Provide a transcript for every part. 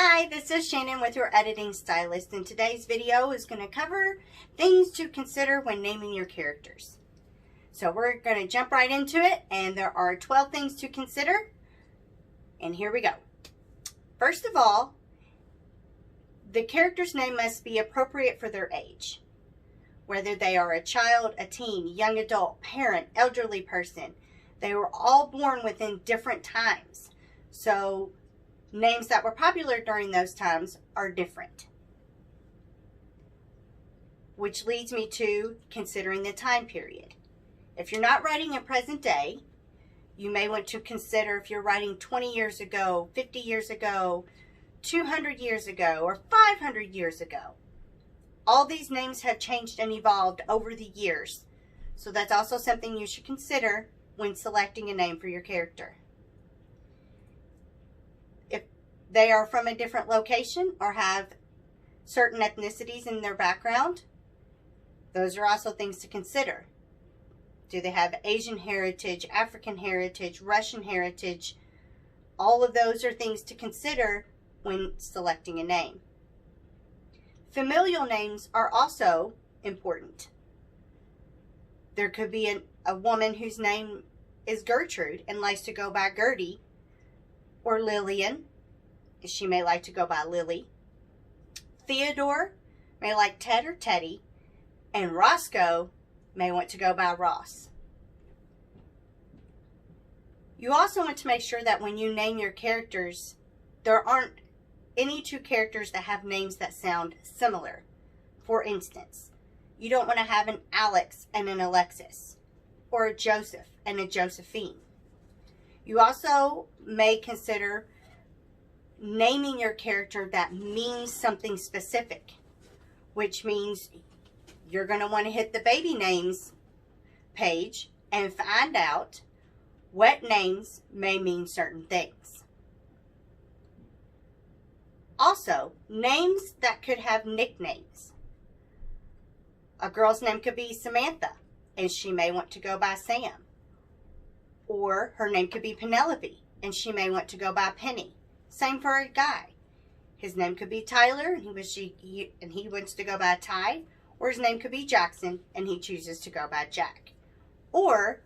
Hi, this is Shannon with your editing stylist, and today's video is going to cover things to consider when naming your characters. So we're going to jump right into it, and there are 12 things to consider, and here we go. First of all, the character's name must be appropriate for their age. Whether they are a child, a teen, young adult, parent, elderly person, they were all born within different times. So names that were popular during those times are different. Which leads me to considering the time period. If you're not writing in present day, you may want to consider if you're writing 20 years ago, 50 years ago, 200 years ago, or 500 years ago. All these names have changed and evolved over the years. So that's also something you should consider when selecting a name for your character. If they are from a different location or have certain ethnicities in their background, those are also things to consider. Do they have Asian heritage, African heritage, Russian heritage? All of those are things to consider when selecting a name. Familial names are also important. There could be a woman whose name is Gertrude and likes to go by Gertie, or Lillian. She may like to go by Lily. Theodore may like Ted or Teddy, and Roscoe may want to go by Ross. You also want to make sure that when you name your characters, there aren't any two characters that have names that sound similar. For instance, you don't want to have an Alex and an Alexis, or a Joseph and a Josephine. You also may consider naming your character that means something specific, which means you're going to want to hit the baby names page and find out what names may mean certain things. Also, names that could have nicknames. A girl's name could be Samantha, and she may want to go by Sam. Or her name could be Penelope, and she may want to go by Penny. Same for a guy. His name could be Tyler, and he wants to go by Ty. Or his name could be Jackson, and he chooses to go by Jack. Or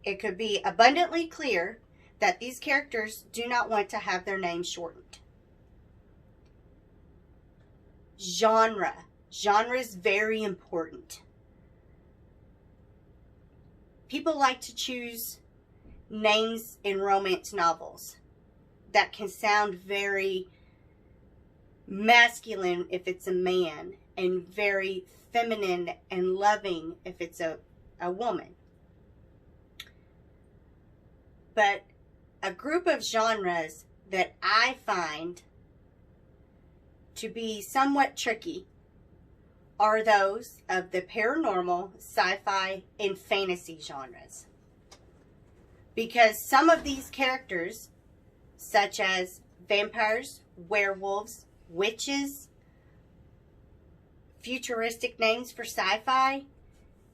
it could be abundantly clear that these characters do not want to have their names shortened. Genre. Genre is very important. People like to choose names in romance novels that can sound very masculine if it's a man, and very feminine and loving if it's a woman. But a group of genres that I find to be somewhat tricky are those of the paranormal, sci-fi, and fantasy genres. Because some of these characters, such as vampires, werewolves, witches, futuristic names for sci-fi,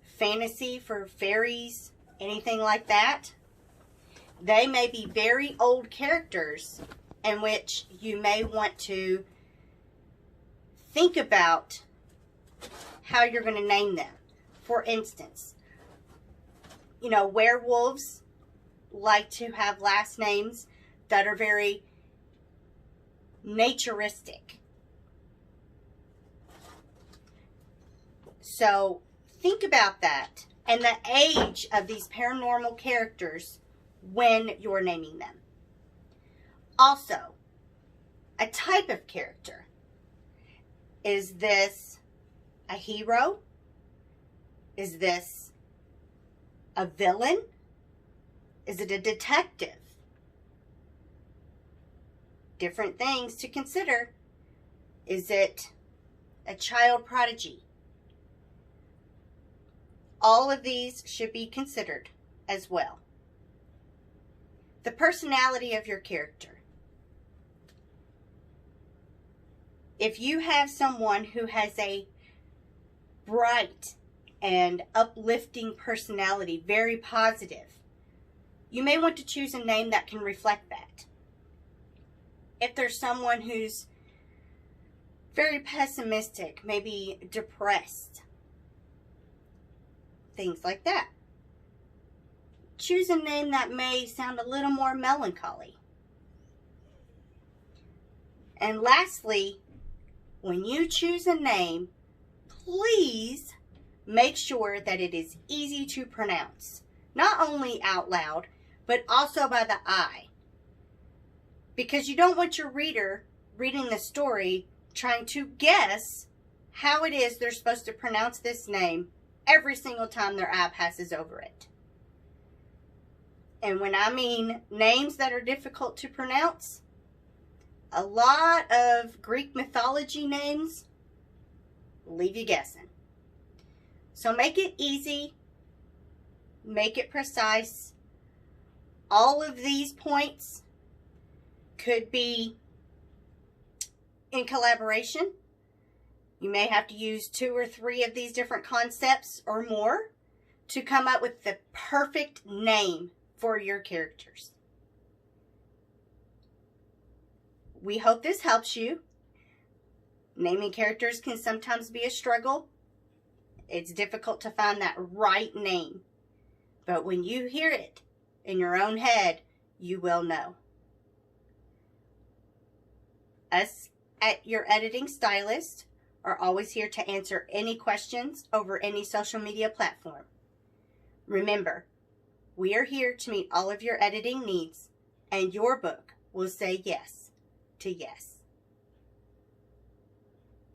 fantasy for fairies, anything like that, they may be very old characters in which you may want to think about how you're going to name them. For instance, werewolves like to have last names that are very naturistic. So think about that and the age of these paranormal characters when you're naming them. Also, a type of character. Is this a hero? Is this a villain? Is it a detective? Different things to consider. Is it a child prodigy? All of these should be considered as well. The personality of your character. If you have someone who has a bright and uplifting personality, very positive, you may want to choose a name that can reflect that. If there's someone who's very pessimistic, maybe depressed, things like that. Choose a name that may sound a little more melancholy. And lastly, when you choose a name, please make sure that it is easy to pronounce. Not only out loud, but also by the eye. Because you don't want your reader reading the story trying to guess how it is they're supposed to pronounce this name every single time their eye passes over it. And when I mean names that are difficult to pronounce, a lot of Greek mythology names leave you guessing. So make it easy, make it precise. All of these points could be in collaboration. You may have to use 2 or 3 of these different concepts or more to come up with the perfect name for your characters. We hope this helps you. Naming characters can sometimes be a struggle. It's difficult to find that right name. But when you hear it in your own head, you will know. Us at Your Editing Stylist are always here to answer any questions over any social media platform. Remember, we are here to meet all of your editing needs, and your book will say yes to yes.